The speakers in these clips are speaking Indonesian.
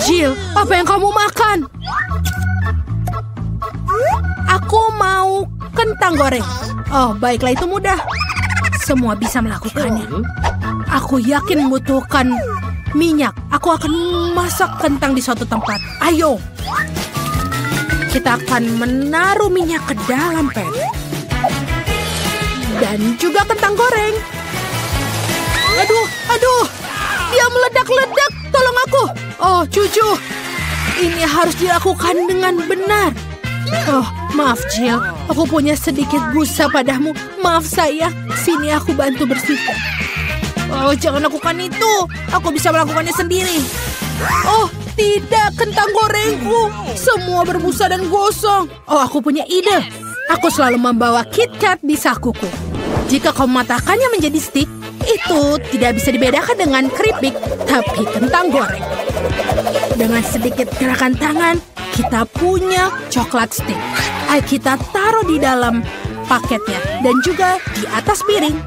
Jill, apa yang kamu makan? Aku mau kentang goreng. Oh, baiklah, itu mudah. Semua bisa melakukannya. Aku yakin membutuhkan minyak. Aku akan masak kentang di suatu tempat. Ayo. Kita akan menaruh minyak ke dalam pan. Dan juga kentang goreng. Aduh. Dia meledak-ledak. Tolong aku. Oh, cucu. Ini harus dilakukan dengan benar. Oh, maaf, Jill. Aku punya sedikit busa padamu. Maaf, sayang. Sini aku bantu bersihkan. Oh, jangan lakukan itu. Aku bisa melakukannya sendiri. Oh, tidak. Kentang gorengku. Semua berbusa dan gosong. Oh, aku punya ide. Aku selalu membawa KitKat di sakuku. Jika kau mematahkannya menjadi stik, itu tidak bisa dibedakan dengan keripik, tapi kentang goreng. Dengan sedikit gerakan tangan, kita punya coklat stick. Ayo kita taruh di dalam paketnya dan juga di atas piring.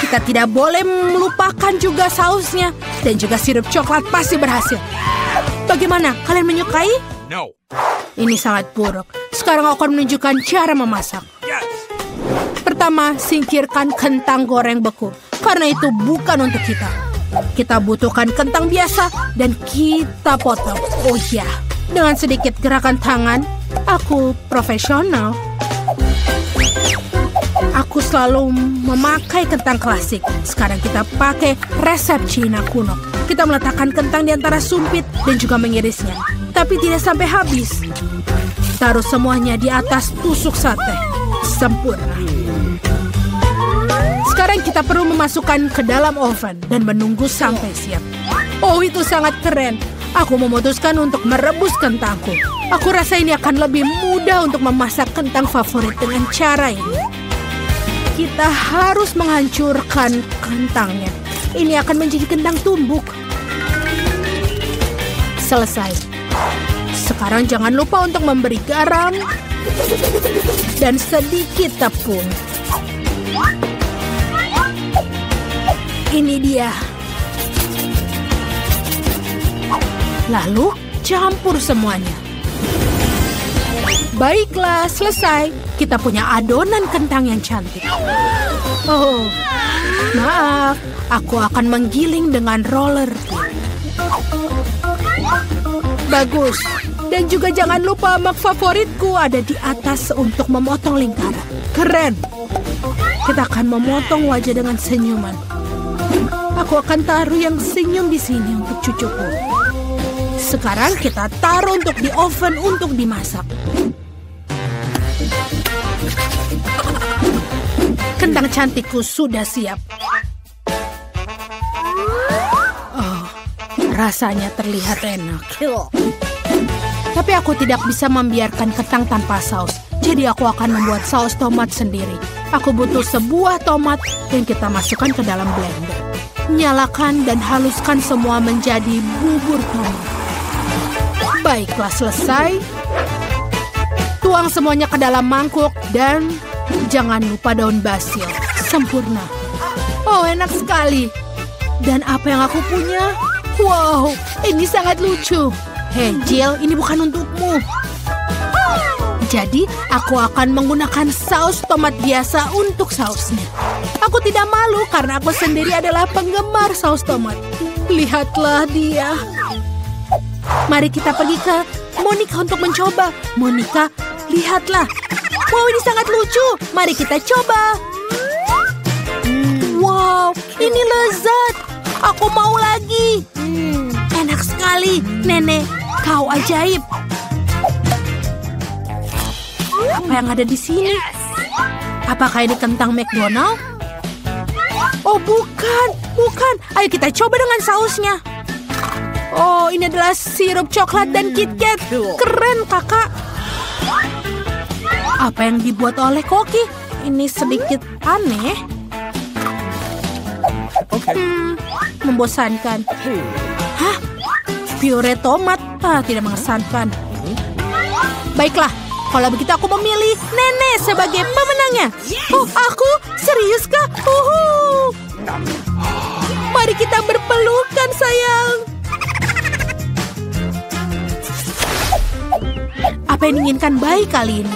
Kita tidak boleh melupakan juga sausnya dan juga sirup coklat pasti berhasil. Bagaimana? Kalian menyukai? No. Ini sangat buruk. Sekarang aku akan menunjukkan cara memasak. Yes. Pertama, singkirkan kentang goreng beku. Karena itu bukan untuk kita. Kita butuhkan kentang biasa dan kita potong. Oh ya, dengan sedikit gerakan tangan, aku profesional. Aku selalu memakai kentang klasik. Sekarang kita pakai resep Cina kuno. Kita meletakkan kentang di antara sumpit dan juga mengirisnya. Tapi tidak sampai habis. Taruh semuanya di atas tusuk sate. Sempurna. Sekarang kita perlu memasukkan ke dalam oven dan menunggu sampai siap. Oh, itu sangat keren. Aku memutuskan untuk merebus kentangku. Aku rasa ini akan lebih mudah untuk memasak kentang favorit dengan cara ini. Kita harus menghancurkan kentangnya. Ini akan menjadi kentang tumbuk. Selesai. Sekarang jangan lupa untuk memberi garam dan sedikit tepung. Ini dia. Lalu campur semuanya. Baiklah, selesai. Kita punya adonan kentang yang cantik. Oh, maaf. Aku akan menggiling dengan roller. Bagus. Dan juga jangan lupa mak favoritku ada di atas untuk memotong lingkaran. Keren. Kita akan memotong wajah dengan senyuman. Aku akan taruh yang senyum di sini untuk cucuku. Sekarang kita taruh untuk di oven untuk dimasak. Kentang cantikku sudah siap. Oh, rasanya terlihat enak. Tapi aku tidak bisa membiarkan kentang tanpa saus. Jadi aku akan membuat saus tomat sendiri. Aku butuh sebuah tomat yang kita masukkan ke dalam blender. Nyalakan dan haluskan semua menjadi bubur tomat. Baiklah, selesai. Tuang semuanya ke dalam mangkuk dan jangan lupa daun basil. Sempurna. Oh, enak sekali. Dan apa yang aku punya? Wow, ini sangat lucu. Hei, Jill, ini bukan untukmu. Jadi, aku akan menggunakan saus tomat biasa untuk sausnya. Aku tidak malu karena aku sendiri adalah penggemar saus tomat. Lihatlah dia. Mari kita pergi ke Monica untuk mencoba. Monica, lihatlah. Wow, ini sangat lucu. Mari kita coba. Wow, ini lezat. Aku mau lagi. Enak sekali, Nenek. Kau ajaib. Apa yang ada di sini? Apakah ini kentang McDonald? Oh, bukan. Ayo kita coba dengan sausnya. Oh, ini adalah sirup coklat dan KitKat. Keren, kakak. Apa yang dibuat oleh Koki? Ini sedikit aneh. Membosankan. Hah? Pure tomat? Tidak mengesankan. Baiklah, kalau begitu aku memilih Nenek sebagai pemenangnya. Oh, aku? Serius kah? Mari kita berpelukan, sayang. Siapa yang inginkan bayi kali ini?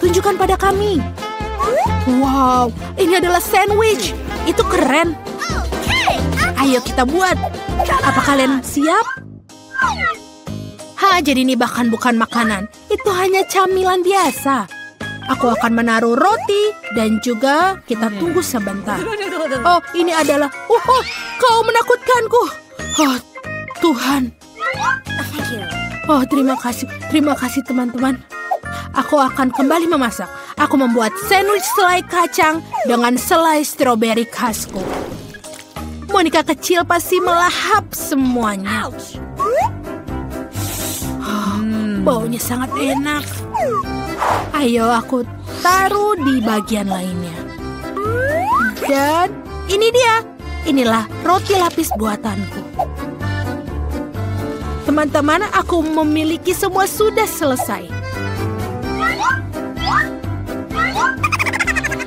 Tunjukkan pada kami. Wow, ini adalah sandwich. Itu keren. Ayo kita buat. Apa kalian siap? Jadi ini bahkan bukan makanan. Itu hanya camilan biasa. Aku akan menaruh roti dan juga kita tunggu sebentar. Oh, ini adalah... kau menakutkanku. Oh, Tuhan. Oh, terima kasih. Terima kasih, teman-teman. Aku akan kembali memasak. Aku membuat sandwich selai kacang dengan selai stroberi khasku. Monica kecil pasti melahap semuanya. Baunya sangat enak. Ayo aku taruh di bagian lainnya. Dan ini dia. Inilah roti lapis buatanku. Teman-teman, aku memiliki semua sudah selesai.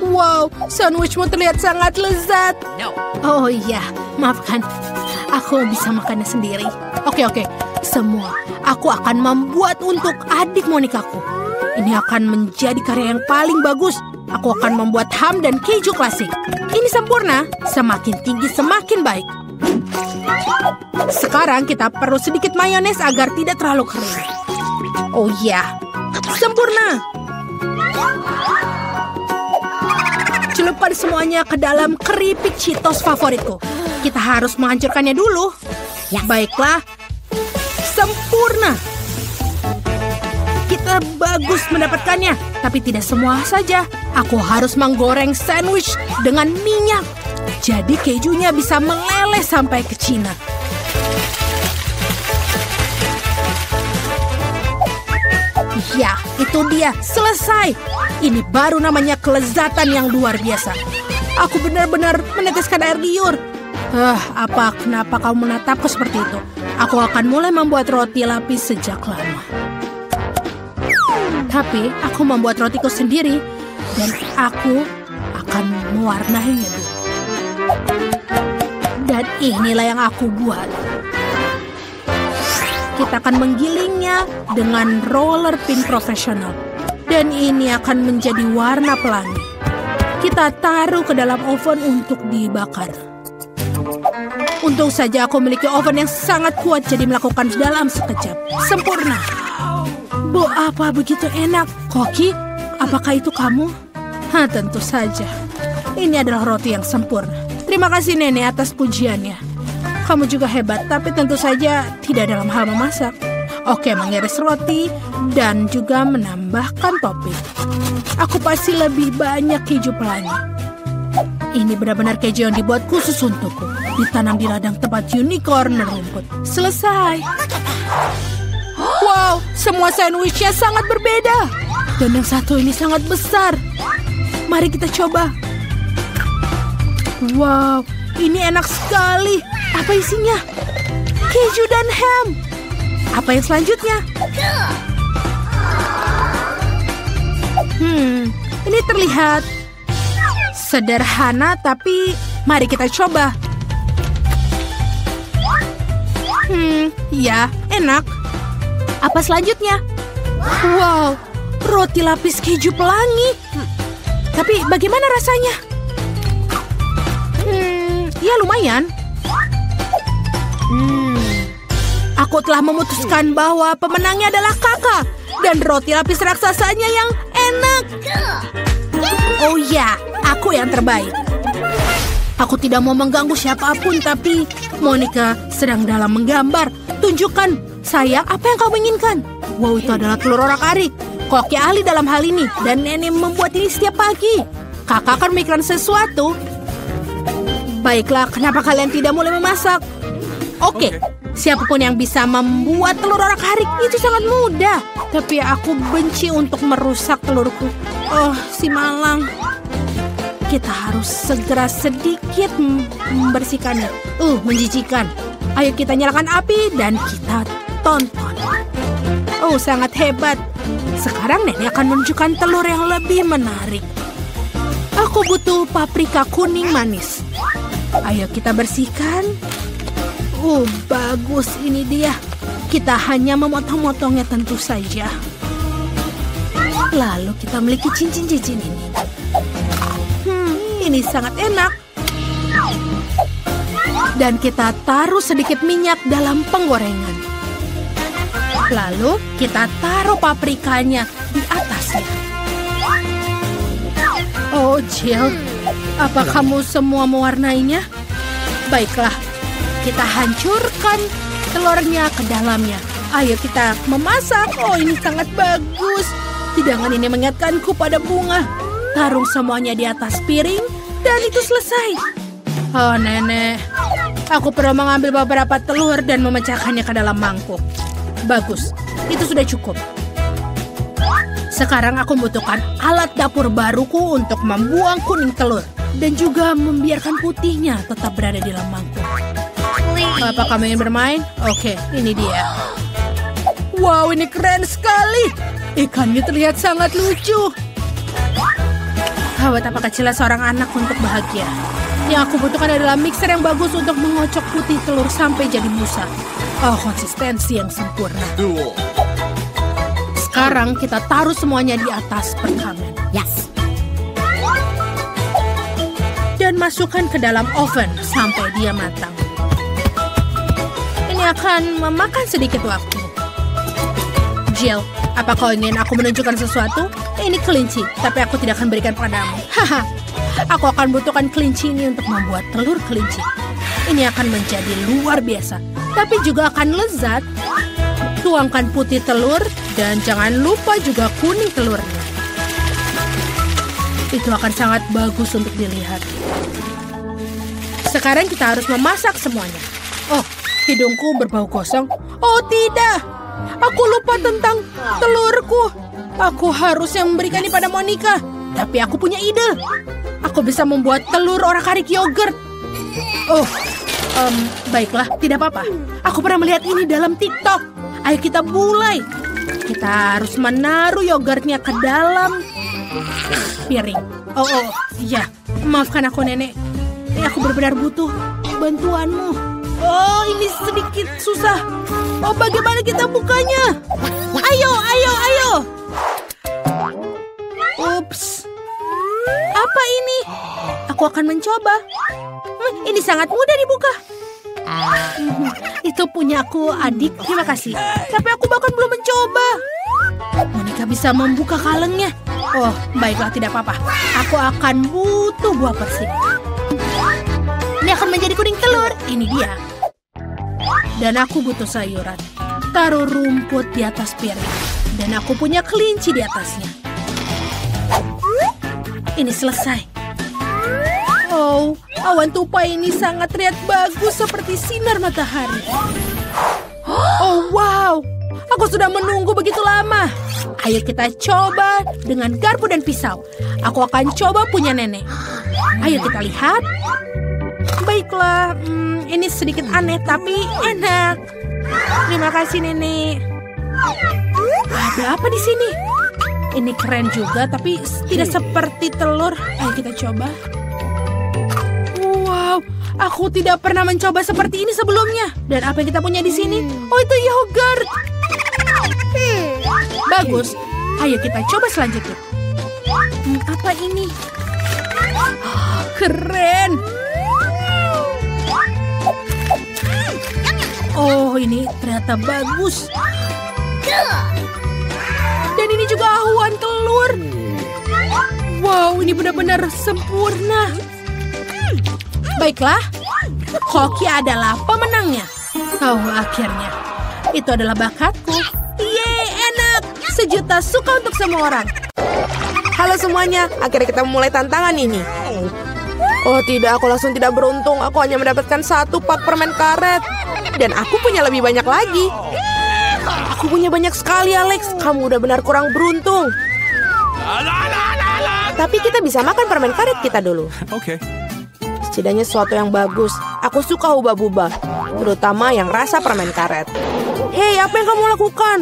Wow, sandwichmu terlihat sangat lezat. Oh iya, maafkan. Aku bisa makannya sendiri. Oke. Semua aku akan membuat untuk adik Monikaku. Ini akan menjadi karya yang paling bagus. Aku akan membuat ham dan keju klasik. Ini sempurna. Semakin tinggi semakin baik. Sekarang kita perlu sedikit mayones agar tidak terlalu kering. Oh iya, sempurna. Celupkan semuanya ke dalam keripik Cheetos favoritku. Kita harus menghancurkannya dulu. Baiklah. Sempurna. Kita bagus mendapatkannya, tapi tidak semua saja. Aku harus menggoreng sandwich dengan minyak. Jadi kejunya bisa meleleh sampai ke Cina. Ya, itu dia. Selesai. Ini baru namanya kelezatan yang luar biasa. Aku benar-benar meneteskan air liur. Kenapa kamu menatapku seperti itu? Aku akan mulai membuat roti lapis sejak lama. Tapi aku membuat rotiku sendiri dan aku akan mewarnainya dulu. Dan inilah yang aku buat. Kita akan menggilingnya dengan roller pin profesional. Dan ini akan menjadi warna pelangi. Kita taruh ke dalam oven untuk dibakar. Untung saja aku memiliki oven yang sangat kuat, jadi melakukan dalam sekejap. Sempurna. Apa begitu enak? Koki, apakah itu kamu? Tentu saja. Ini adalah roti yang sempurna. Terima kasih Nenek atas pujiannya. Kamu juga hebat, tapi tentu saja tidak dalam hal memasak. Oke, mengiris roti dan juga menambahkan topping. Aku pasti lebih banyak keju pelangi. Ini benar-benar keju yang dibuat khusus untukku. Ditanam di ladang tempat unicorn merumput. Selesai. Wow, semua sandwichnya sangat berbeda. Dan yang satu ini sangat besar. Mari kita coba. Wow, ini enak sekali. Apa isinya? Keju dan ham. Apa yang selanjutnya? Ini terlihat sederhana, tapi mari kita coba. Ya, enak. Apa selanjutnya? Wow, roti lapis keju pelangi. Tapi bagaimana rasanya? Ya lumayan. Aku telah memutuskan bahwa pemenangnya adalah kakak. Dan roti lapis raksasanya yang enak. Oh ya, aku yang terbaik. Aku tidak mau mengganggu siapapun, tapi Monica sedang dalam menggambar. Tunjukkan, sayang, apa yang kamu inginkan? Wow, itu adalah telur orak-arik. Koki ahli dalam hal ini, dan nenek membuat ini setiap pagi. Kakak akan memikirkan sesuatu. Baiklah, kenapa kalian tidak mulai memasak? Oke. Siapapun yang bisa membuat telur orak-arik itu sangat mudah. Tapi aku benci untuk merusak telurku. Oh, si malang. Kita harus segera sedikit membersihkannya. Menjijikan. Ayo kita nyalakan api dan kita tonton. Oh, sangat hebat. Sekarang nenek akan menunjukkan telur yang lebih menarik. Aku butuh paprika kuning manis. Ayo kita bersihkan. Bagus, ini dia. Kita hanya memotong-motongnya tentu saja. Lalu kita memiliki cincin-cincin ini. Ini sangat enak. Dan kita taruh sedikit minyak dalam penggorengan. Lalu kita taruh paprikanya di atasnya. Oh, Jill, apa kamu semua mewarnainya? Baiklah, kita hancurkan telurnya ke dalamnya. Ayo kita memasak. Oh, ini sangat bagus. Hidangan ini mengingatkanku pada bunga. Taruh semuanya di atas piring dan itu selesai. Oh, Nenek. Aku perlu mengambil beberapa telur dan memecahkannya ke dalam mangkuk. Bagus, itu sudah cukup. Sekarang aku membutuhkan alat dapur baruku untuk membuang kuning telur. Dan juga membiarkan putihnya tetap berada di dalam mangkuk. Apa kamu ingin bermain? Oke, ini dia. Wow, ini keren sekali. Ikannya terlihat sangat lucu. Betapa kecilnya seorang anak untuk bahagia. Yang aku butuhkan adalah mixer yang bagus untuk mengocok putih telur sampai jadi busa. Oh, konsistensi yang sempurna. Sekarang kita taruh semuanya di atas perkamen. Yes. Dan masukkan ke dalam oven sampai dia matang. Ini akan memakan sedikit waktu. Jill, apa kau ingin aku menunjukkan sesuatu? Ini kelinci, tapi aku tidak akan berikan padamu. Haha, aku akan butuhkan kelinci ini untuk membuat telur kelinci. Ini akan menjadi luar biasa, tapi juga akan lezat. Tuangkan putih telur dan jangan lupa juga kuning telurnya. Itu akan sangat bagus untuk dilihat. Sekarang kita harus memasak semuanya. Oh, hidungku berbau gosong. Oh tidak, aku lupa tentang telurku. Aku harusnya memberikannya pada Monica. Tapi aku punya ide. Aku bisa membuat telur orak-arik yogurt. Oh, baiklah, tidak apa-apa. Aku pernah melihat ini dalam TikTok. Ayo kita mulai. Kita harus menaruh yogurtnya ke dalam piring. Oh, iya. Maafkan aku, Nenek. Aku benar-benar butuh bantuanmu. Oh, ini sedikit susah. Oh, bagaimana kita bukanya? Ayo. Ups. Apa ini? Aku akan mencoba. Ini sangat mudah dibuka. Itu punyaku, adik. Terima kasih. Tapi aku bahkan belum mencoba. Monica bisa membuka kalengnya. Oh, baiklah, tidak apa-apa. Aku akan butuh buah persik. Ini akan menjadi kuning telur. Ini dia. Dan aku butuh sayuran. Taruh rumput di atas piring. Dan aku punya kelinci di atasnya. Ini selesai. Oh, awan tupai ini sangat terlihat bagus seperti sinar matahari. Oh, wow. Aku sudah menunggu begitu lama. Ayo kita coba dengan garpu dan pisau. Aku akan coba punya Nenek. Ayo kita lihat. Baiklah, ini sedikit aneh tapi enak. Terima kasih, Nenek. Ada apa di sini? Ini keren juga, tapi tidak seperti telur. Ayo kita coba. Wow, aku tidak pernah mencoba seperti ini sebelumnya. Dan apa yang kita punya di sini? Oh, itu yogurt. Bagus. Ayo kita coba selanjutnya. Apa ini? Keren. Oh, ini ternyata bagus. Dan ini juga ahuan telur. Wow, ini benar-benar sempurna. Baiklah, Koki adalah pemenangnya. Oh, akhirnya. Itu adalah bakatku. Yeay, enak. 1 juta suka untuk semua orang. Halo semuanya, akhirnya kita memulai tantangan ini. Oh tidak, aku langsung tidak beruntung. Aku hanya mendapatkan 1 pak permen karet. Dan aku punya lebih banyak lagi. Aku punya banyak sekali, Alex. Kamu udah benar kurang beruntung. Tapi kita bisa makan permen karet kita dulu. Oke. Setidaknya sesuatu yang bagus. Aku suka hubah-bubah, terutama yang rasa permen karet. Hei, apa yang kamu lakukan?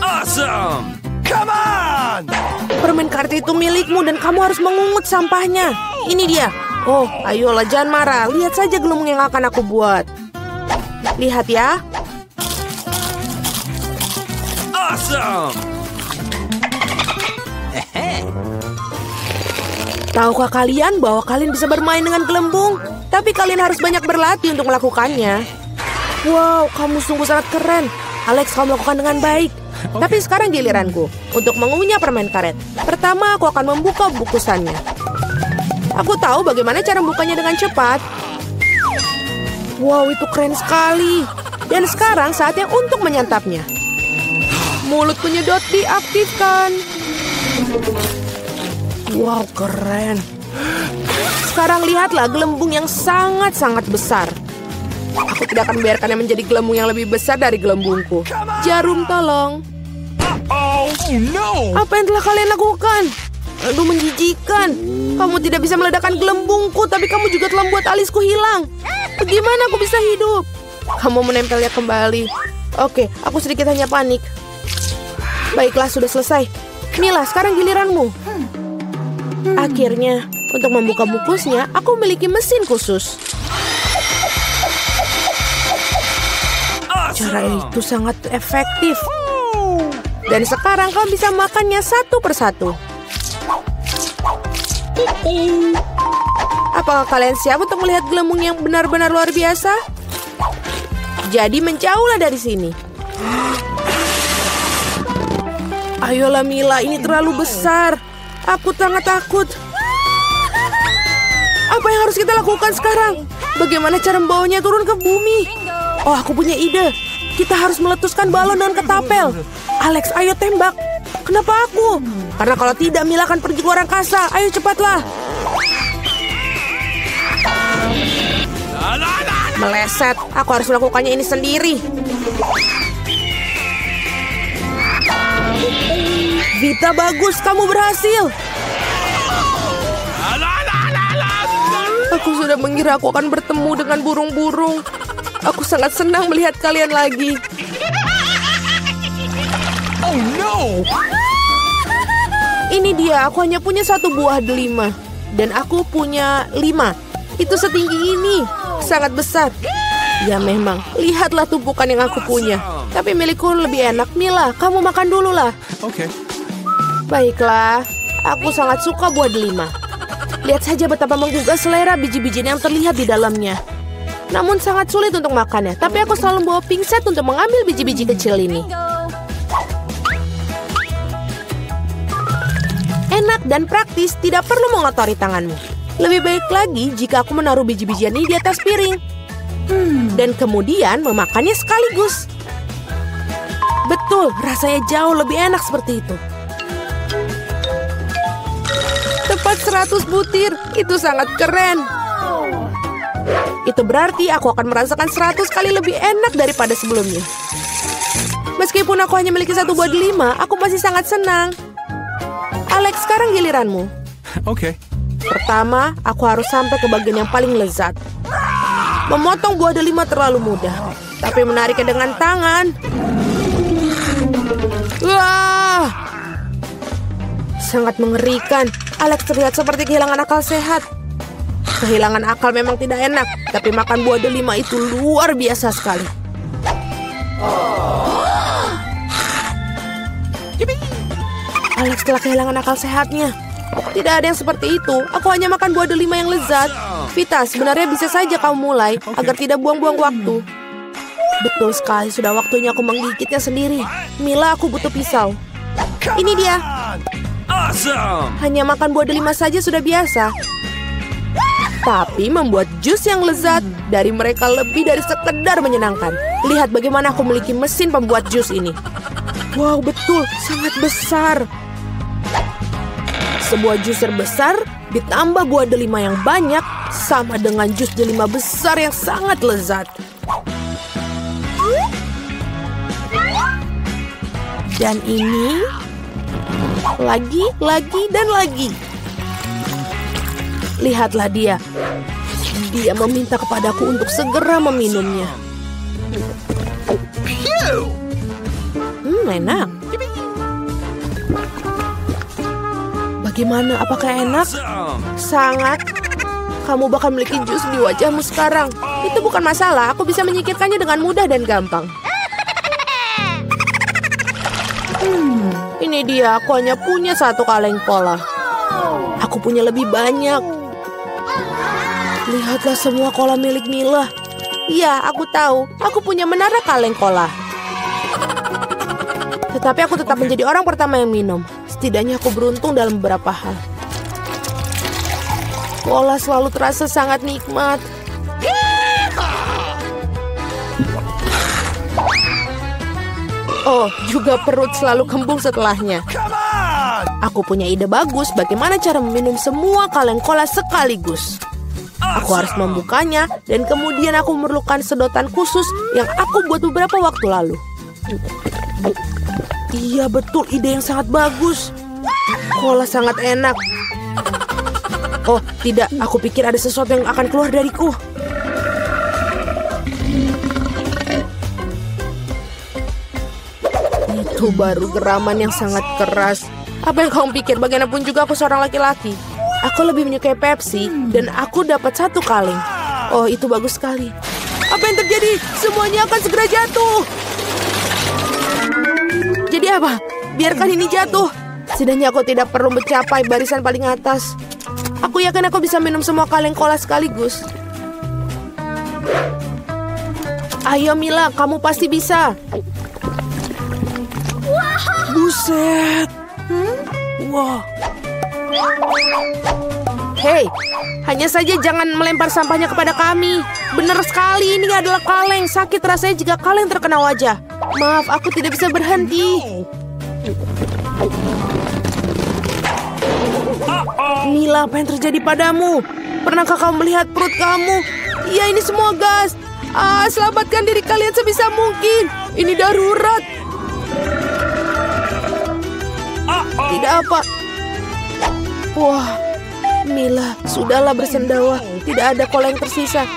Awesome! Come on! Permen karet itu milikmu dan kamu harus mengungut sampahnya. Ini dia. Oh, ayolah jangan marah. Lihat saja gelembung yang akan aku buat. Lihat ya. Awesome! Tahukah kalian bahwa kalian bisa bermain dengan gelembung? Tapi kalian harus banyak berlatih untuk melakukannya. Wow, kamu sungguh sangat keren. Alex, kamu melakukan dengan baik. Tapi sekarang giliranku untuk mengunyah permen karet. Pertama, aku akan membuka bungkusannya. Aku tahu bagaimana cara membukanya dengan cepat. Wow, itu keren sekali. Dan sekarang saatnya untuk menyantapnya. Mulut penyedot diaktifkan. Wow, keren. Sekarang lihatlah gelembung yang sangat-sangat besar. Aku tidak akan membiarkannya menjadi gelembung yang lebih besar dari gelembungku. Jarum, tolong. Oh no! Apa yang telah kalian lakukan? Aduh, menjijikan. Kamu tidak bisa meledakkan gelembungku, tapi kamu juga telah membuat alisku hilang. Bagaimana aku bisa hidup? Kamu menempelnya kembali. Oke, aku sedikit hanya panik. Baiklah, sudah selesai. Mila, sekarang giliranmu. Akhirnya, untuk membuka bungkusnya, aku memiliki mesin khusus. Cara itu sangat efektif. Dan sekarang kau bisa makannya satu persatu. Apakah kalian siap untuk melihat gelembung yang benar-benar luar biasa? Jadi menjauhlah dari sini. Ayolah Mila, ini terlalu besar. Aku sangat takut. Apa yang harus kita lakukan sekarang? Bagaimana cara membawanya turun ke bumi? Oh, aku punya ide. Kita harus meletuskan balon dengan ketapel. Alex, ayo tembak. Kenapa aku? Karena kalau tidak, Mila akan pergi ke luar angkasa. Ayo cepatlah. Meleset. Aku harus melakukannya ini sendiri. Vita, bagus. Kamu berhasil. Aku sudah mengira aku akan bertemu dengan burung-burung. Aku sangat senang melihat kalian lagi. Oh no! Ini dia, aku hanya punya satu buah delima. Dan aku punya 5. Itu setinggi ini. Sangat besar. Ya memang, lihatlah tumpukan yang aku punya. Tapi milikku lebih enak. Mila, kamu makan dulu lah. Okay. Baiklah, aku sangat suka buah delima. Lihat saja betapa menggugah selera biji-bijian yang terlihat di dalamnya. Namun sangat sulit untuk makannya. Tapi aku selalu membawa pingset untuk mengambil biji-biji kecil ini. Enak dan praktis, tidak perlu mengotori tanganmu. Lebih baik lagi jika aku menaruh biji-bijian ini di atas piring. Dan kemudian memakannya sekaligus. Betul, rasanya jauh lebih enak seperti itu. Tepat 100 butir, itu sangat keren. Itu berarti aku akan merasakan 100 kali lebih enak daripada sebelumnya. Meskipun aku hanya memiliki satu buah delima, aku masih sangat senang. Alex, sekarang giliranmu. Okay. Pertama, aku harus sampai ke bagian yang paling lezat. Memotong buah delima terlalu mudah, tapi menariknya dengan tangan. Wah! Sangat mengerikan. Alex terlihat seperti kehilangan akal sehat. Kehilangan akal memang tidak enak, tapi makan buah delima itu luar biasa sekali. Alex telah kehilangan akal sehatnya. Tidak ada yang seperti itu. Aku hanya makan buah delima yang lezat. Vita, sebenarnya bisa saja kamu mulai agar tidak buang-buang waktu. Betul sekali, sudah waktunya aku menggigitnya sendiri. Mila, aku butuh pisau. Ini dia. Awesome! Hanya makan buah delima saja sudah biasa. Tapi membuat jus yang lezat dari mereka lebih dari sekedar menyenangkan. Lihat bagaimana aku memiliki mesin pembuat jus ini. Wow, betul, sangat besar. Sebuah jus terbesar ditambah buah delima yang banyak sama dengan jus delima besar yang sangat lezat. Dan ini lagi, dan lagi. Lihatlah dia. Dia meminta kepadaku untuk segera meminumnya. Enak. Bagaimana? Apakah enak? Sangat. Kamu bakal memiliki jus di wajahmu sekarang. Itu bukan masalah. Aku bisa menyingkirkannya dengan mudah dan gampang. Ini dia, aku hanya punya satu kaleng kola. Aku punya lebih banyak. Lihatlah semua kola milik Mila. Iya, aku tahu. Aku punya menara kaleng kola. Tetapi aku tetap menjadi orang pertama yang minum. Setidaknya aku beruntung dalam beberapa hal. Kola selalu terasa sangat nikmat. Oh, juga perut selalu kembung setelahnya. Come on! Aku punya ide bagus bagaimana cara meminum semua kaleng kola sekaligus. Aku harus membukanya dan kemudian aku memerlukan sedotan khusus yang aku buat beberapa waktu lalu. Iya, betul, ide yang sangat bagus. Kola sangat enak. Oh, tidak, aku pikir ada sesuatu yang akan keluar dariku. Itu baru geraman yang sangat keras. Apa yang kamu pikir? Bagaimanapun juga aku seorang laki-laki. Aku lebih menyukai Pepsi dan aku dapat satu kaleng. Oh, itu bagus sekali. Apa yang terjadi? Semuanya akan segera jatuh. Jadi apa? Biarkan ini jatuh. Setidaknya aku tidak perlu mencapai barisan paling atas. Aku yakin aku bisa minum semua kaleng kola sekaligus. Ayo Mila, kamu pasti bisa. Buset. Wah. Hei, hanya saja jangan melempar sampahnya kepada kami. Benar sekali, ini adalah kaleng. Sakit rasanya jika kaleng terkena wajah. Maaf, aku tidak bisa berhenti. Mila, apa yang terjadi padamu? Pernahkah kamu melihat perut kamu? Iya, ini semua gas. Selamatkan diri kalian sebisa mungkin. Ini darurat. Tidak apa. Wah, Mila, sudahlah bersendawa. Tidak ada kola yang tersisa.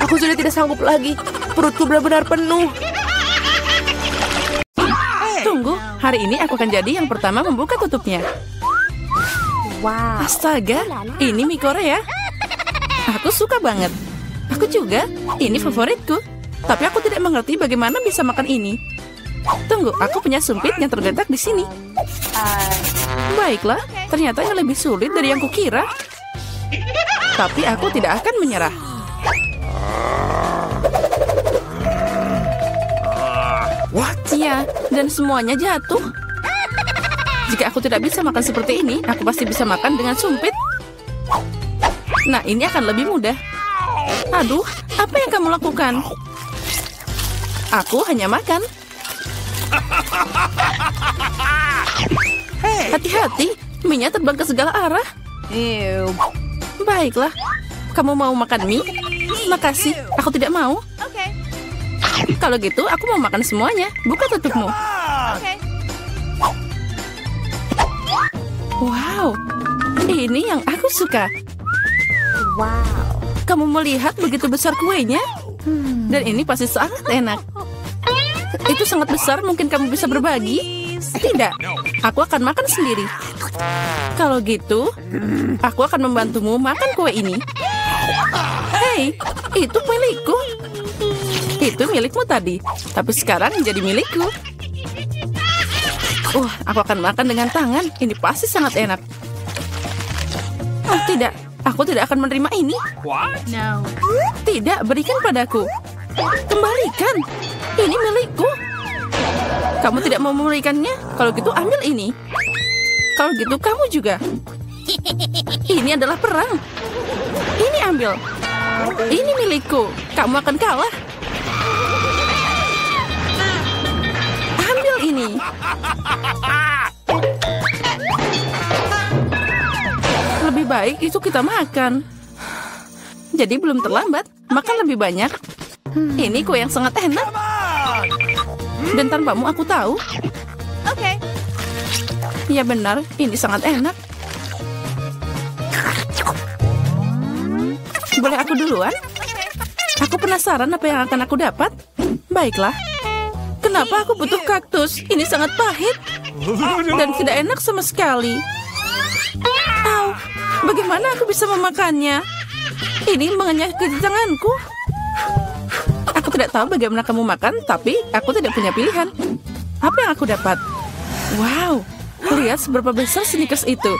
Aku sudah tidak sanggup lagi. Perutku benar-benar penuh. Tunggu, hari ini aku akan jadi yang pertama membuka tutupnya. Wow. Astaga, ini mie Korea. Aku suka banget. Aku juga, ini favoritku. Tapi aku tidak mengerti bagaimana bisa makan ini. Tunggu, aku punya sumpit yang terletak di sini. Baiklah, ternyata yang lebih sulit dari yang kukira. Tapi aku tidak akan menyerah. What? Iya, dan semuanya jatuh. Jika aku tidak bisa makan seperti ini, aku pasti bisa makan dengan sumpit. Nah, ini akan lebih mudah. Aduh, apa yang kamu lakukan? Aku hanya makan. Hati-hati, mie-nya terbang ke segala arah. Ew. Baiklah, kamu mau makan mie? Makasih, aku tidak mau. Kalau gitu, aku mau makan semuanya. Buka tutupmu. Wow, ini yang aku suka. Wow. Kamu melihat begitu besar kuenya? Dan ini pasti sangat enak. Itu sangat besar, mungkin kamu bisa berbagi? Tidak, aku akan makan sendiri. Kalau gitu, aku akan membantumu makan kue ini. Hei, itu milikku. Itu milikmu tadi, tapi sekarang jadi milikku. Aku akan makan dengan tangan. Ini pasti sangat enak. Oh, tidak, aku tidak akan menerima ini. What? No. Tidak, berikan padaku. Kembalikan. Ini milikku. Kamu tidak mau memberikannya? Kalau gitu ambil ini. Kalau gitu kamu juga. Ini adalah perang. Ini ambil. Ini milikku. Kamu akan kalah. Ambil ini. Lebih baik itu kita makan. Jadi belum terlambat. Makan lebih banyak. Ini kue yang sangat enak. Dan tanpamu aku tahu. Ya benar, ini sangat enak. Boleh aku duluan? Aku penasaran apa yang akan aku dapat. Baiklah. Kenapa aku butuh kaktus? Ini sangat pahit. Dan tidak enak sama sekali. Au, bagaimana aku bisa memakannya? Ini mengenyah ke tanganku. Aku tidak tahu bagaimana kamu makan, tapi aku tidak punya pilihan. Apa yang aku dapat? Wow, lihat seberapa besar Snickers itu.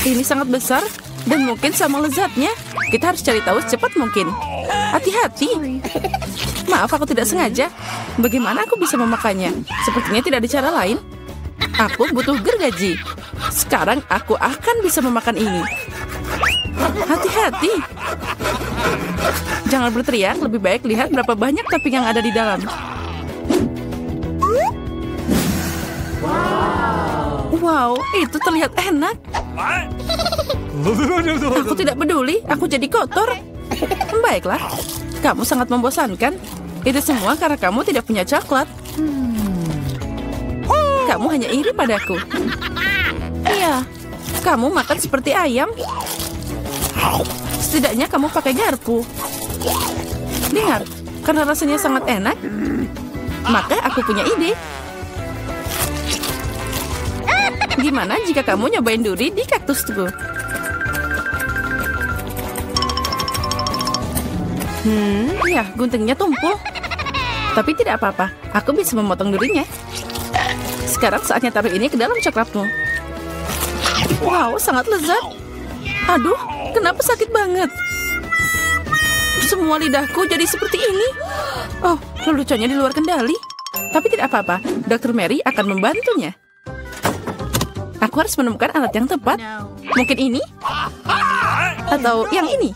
Ini sangat besar dan mungkin sama lezatnya. Kita harus cari tahu secepat mungkin. Hati-hati. Maaf, aku tidak sengaja. Bagaimana aku bisa memakannya? Sepertinya tidak ada cara lain. Aku butuh gergaji. Sekarang aku akan bisa memakan ini. Hati-hati. Jangan berteriak, lebih baik lihat berapa banyak topping yang ada di dalam. Wow, itu terlihat enak. Aku tidak peduli, aku jadi kotor. Baiklah, kamu sangat membosankan. Itu semua karena kamu tidak punya coklat. Kamu hanya iri padaku. Iya, kamu makan seperti ayam. Setidaknya kamu pakai garpu. Dengar, karena rasanya sangat enak, maka aku punya ide. Gimana jika kamu nyobain duri di kaktusku? Ya, guntingnya tumpul. Tapi tidak apa-apa, aku bisa memotong durinya. Sekarang saatnya taruh ini ke dalam coklatmu. Wow, sangat lezat. Aduh, kenapa sakit banget? Semua lidahku jadi seperti ini. Oh, leluconnya di luar kendali. Tapi tidak apa-apa, Dr. Mary akan membantunya. Aku harus menemukan alat yang tepat. Mungkin ini? Atau yang ini?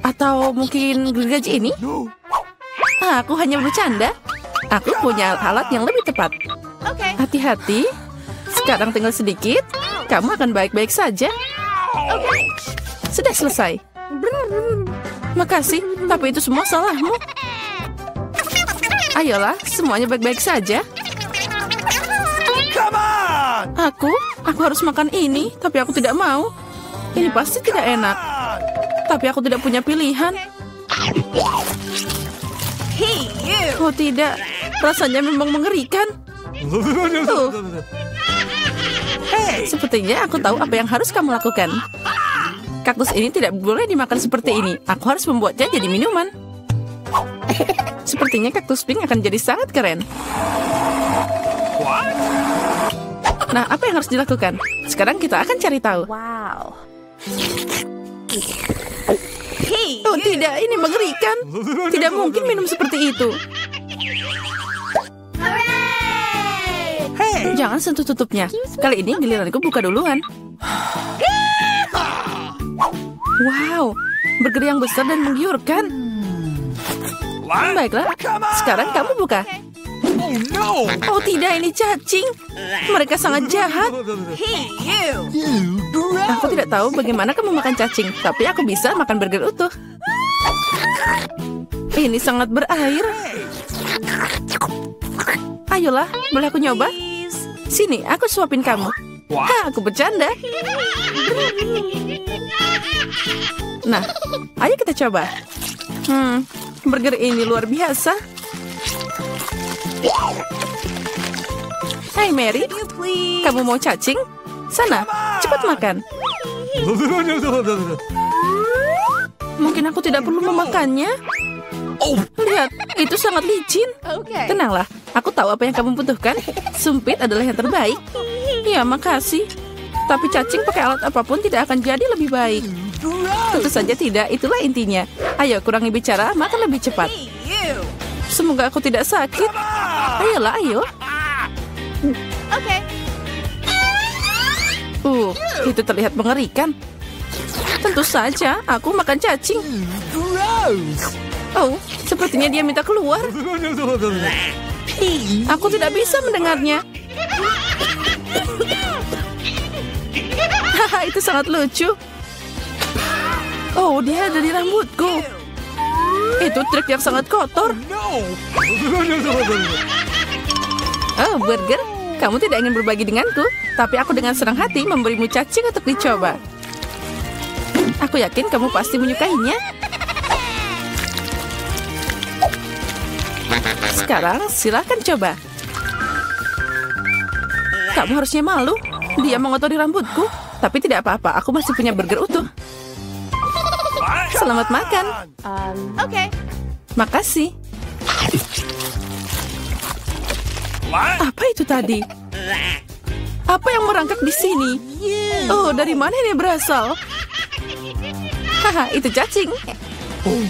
Atau mungkin gergaji ini? Aku hanya bercanda. Aku punya alat yang lebih tepat. Hati-hati. Sekarang tinggal sedikit. Kamu akan baik-baik saja. Sudah selesai. Makasih, tapi itu semua salahmu. Ayolah, semuanya baik-baik saja. Aku harus makan ini, tapi aku tidak mau. Ini pasti tidak enak. Tapi aku tidak punya pilihan. Oh tidak, rasanya memang mengerikan. Sepertinya aku tahu apa yang harus kamu lakukan. Kaktus ini tidak boleh dimakan seperti ini. Aku harus membuatnya jadi minuman. Sepertinya kaktus pink akan jadi sangat keren. Nah, apa yang harus dilakukan? Sekarang kita akan cari tahu. Wow. Oh tidak, ini mengerikan. Tidak mungkin minum seperti itu. Jangan sentuh tutupnya. Kali ini giliranku buka duluan. Wow, burger yang besar dan menggiurkan. Baiklah, sekarang kamu buka. Oh tidak, ini cacing. Mereka sangat jahat. Aku tidak tahu bagaimana kamu makan cacing, tapi aku bisa makan burger utuh. Ini sangat berair. Ayolah, boleh aku nyoba? Sini, aku suapin kamu. Aku bercanda. Nah, ayo kita coba. Burger ini luar biasa. Hai Mary, kamu mau cacing? Sana, cepat makan. Mungkin aku tidak perlu memakannya. Lihat, itu sangat licin. Tenanglah, aku tahu apa yang kamu butuhkan. Sumpit adalah yang terbaik. Ya, makasih. Tapi cacing pakai alat apapun tidak akan jadi lebih baik. Tentu saja tidak, itulah intinya. Ayo, kurangi bicara, makan lebih cepat. Semoga aku tidak sakit. Ayolah, ayo. Itu terlihat mengerikan. Tentu saja, aku makan cacing. Oh, sepertinya dia minta keluar. Aku tidak bisa mendengarnya. Haha, itu sangat lucu. Oh, dia ada di rambutku. Itu trik yang sangat kotor. Oh, burger, kamu tidak ingin berbagi denganku, tapi aku dengan senang hati memberimu cacing untuk dicoba. Aku yakin kamu pasti menyukainya. Sekarang silakan coba. Kamu harusnya malu. Dia mengotori rambutku, tapi tidak apa-apa. Aku masih punya burger utuh. Selamat makan. Makasih. Apa itu tadi? Apa yang merangkak di sini? Oh, dari mana ini berasal? Haha, itu cacing.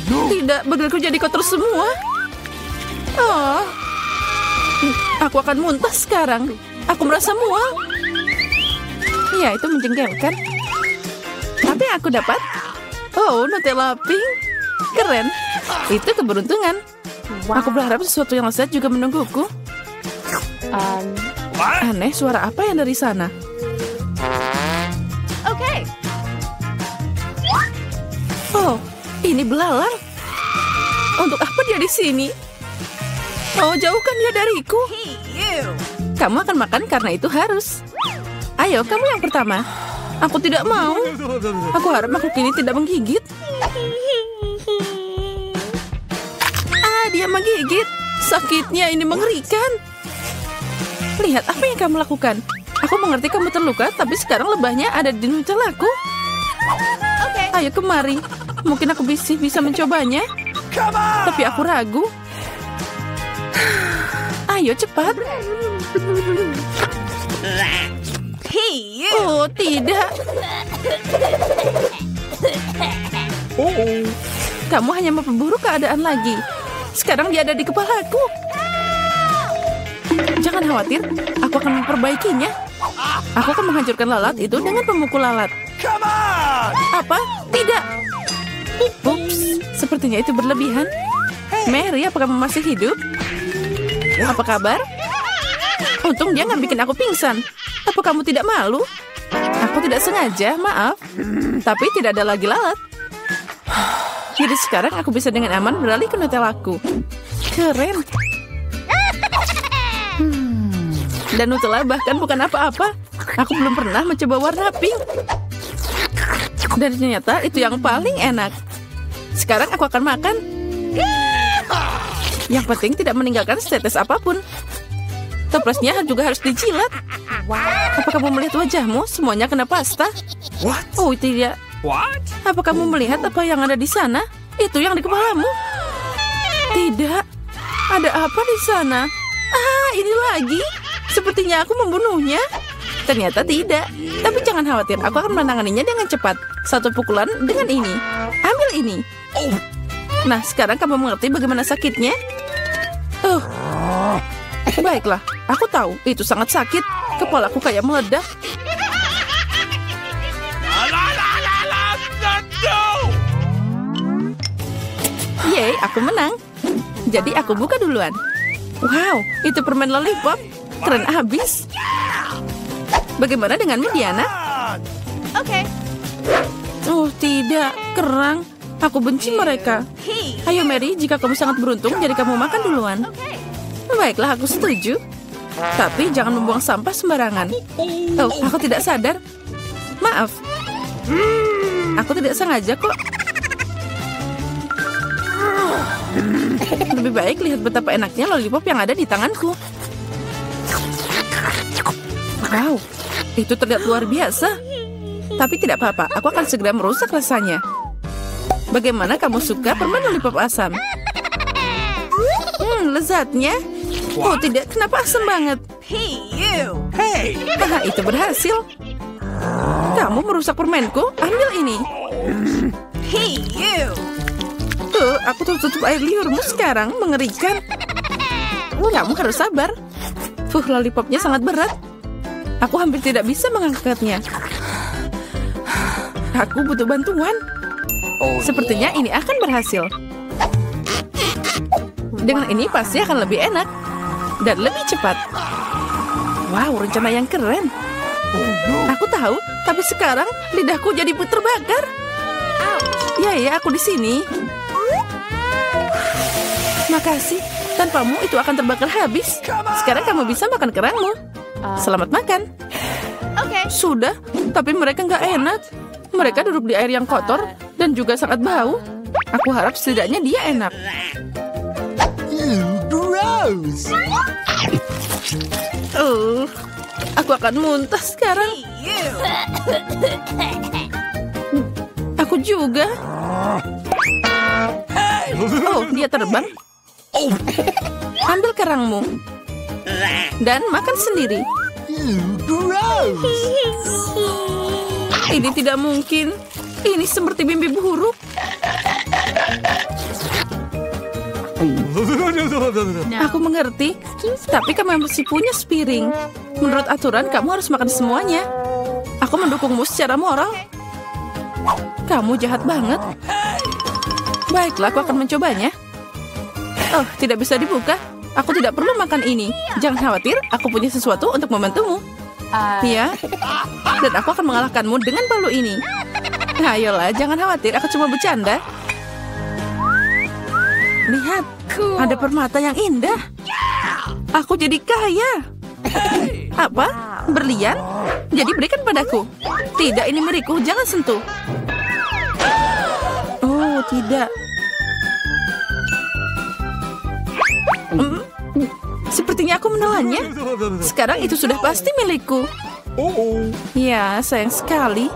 Tidak, badanku jadi kotor semua. Oh, aku akan muntah sekarang. Aku merasa mual. Ya, itu menjengkelkan. Apa yang aku dapat? Oh, Nutella pink. Keren. Itu keberuntungan. Aku berharap sesuatu yang lezat juga menungguku. Aneh, suara apa yang dari sana? Okay. Oh, ini belalang. Untuk apa dia di sini? Oh, jauhkan dia dariku. Kamu akan makan karena itu harus. Ayo, kamu yang pertama. Aku tidak mau. Aku harap makhluk ini tidak menggigit. Ah, dia menggigit. Sakitnya ini mengerikan. Lihat apa yang kamu lakukan. Aku mengerti kamu terluka, tapi sekarang lebahnya ada di Nutellaku. Ayo kemari. Mungkin aku bisa mencobanya. Tapi aku ragu. Ayo cepat. Oh, tidak. Kamu hanya memperburuk keadaan lagi. Sekarang dia ada di kepalaku. Jangan khawatir, aku akan memperbaikinya. Aku akan menghancurkan lalat itu dengan pemukul lalat. Apa? Tidak. Ups, sepertinya itu berlebihan. Mary, apakah kamu masih hidup? Apa kabar? Untung dia nggak bikin aku pingsan. Apa kamu tidak malu? Aku tidak sengaja, maaf. Tapi tidak ada lagi lalat. Jadi sekarang aku bisa dengan aman beralih ke Nutellaku. Keren. Dan Nutella bahkan bukan apa-apa. Aku belum pernah mencoba warna pink. Dan ternyata itu yang paling enak. Sekarang aku akan makan. Yang penting tidak meninggalkan setetes apapun. Toplesnya juga harus dijilat. Apa kamu melihat wajahmu? Semuanya kena pasta. Oh, tidak. Apa kamu melihat apa yang ada di sana? Itu yang di kepalamu. Tidak. Ada apa di sana? Ah, ini lagi. Sepertinya aku membunuhnya. Ternyata tidak. Tapi jangan khawatir, aku akan menanganinya dengan cepat. Satu pukulan dengan ini. Ambil ini. Nah, sekarang kamu mengerti bagaimana sakitnya? Baiklah, aku tahu itu sangat sakit. Kepalaku kayak meledak. Yeay, aku menang. Jadi aku buka duluan. Wow, itu permen lollipop. Keren abis. Bagaimana denganmu, Diana? Okay. Oh, tidak. Kerang. Aku benci mereka. Ayo, Mary. Jika kamu sangat beruntung, jadi kamu makan duluan. Baiklah, aku setuju. Tapi jangan membuang sampah sembarangan. Oh, aku tidak sadar. Maaf. Aku tidak sengaja kok. Lebih baik lihat betapa enaknya lollipop yang ada di tanganku. Wow, itu terlihat luar biasa. Tapi tidak apa-apa, aku akan segera merusak rasanya. Bagaimana kamu suka permen lollipop asam? Lezatnya. Oh tidak, kenapa asam banget? Haha, itu berhasil. Kamu merusak permenku, ambil ini. Aku tutup air liurmu sekarang, mengerikan. Kamu harus sabar. Lollipopnya sangat berat. Aku hampir tidak bisa mengangkatnya. Aku butuh bantuan. Sepertinya ini akan berhasil. Dengan ini pasti akan lebih enak. Dan lebih cepat. Wow, rencana yang keren. Aku tahu, tapi sekarang lidahku jadi terbakar. Ya, aku di sini. Makasih. Tanpamu itu akan terbakar habis. Sekarang kamu bisa makan kerangmu. Selamat makan. Sudah, tapi mereka nggak enak. Mereka duduk di air yang kotor dan juga sangat bau. Aku harap setidaknya dia enak. Gross. Aku akan muntah sekarang. Aku juga. Oh, dia terbang. Ambil kerangmu. Dan makan sendiri. Gross. Ini tidak mungkin. Ini seperti mimpi buruk. Aku mengerti, tapi kamu masih punya piring. Menurut aturan, kamu harus makan semuanya. Aku mendukungmu secara moral. Kamu jahat banget. Baiklah, aku akan mencobanya. Oh, tidak bisa dibuka. Aku tidak perlu makan ini. Jangan khawatir, aku punya sesuatu untuk membantumu. Ya, dan aku akan mengalahkanmu dengan palu ini. Ayolah, jangan khawatir, aku cuma bercanda. Lihat, ada permata yang indah. Aku jadi kaya. Apa? Berlian? Jadi berikan padaku. Tidak, ini milikku, jangan sentuh. Oh, tidak. Sepertinya aku menelannya. Sekarang itu sudah pasti milikku. Ya, sayang sekali.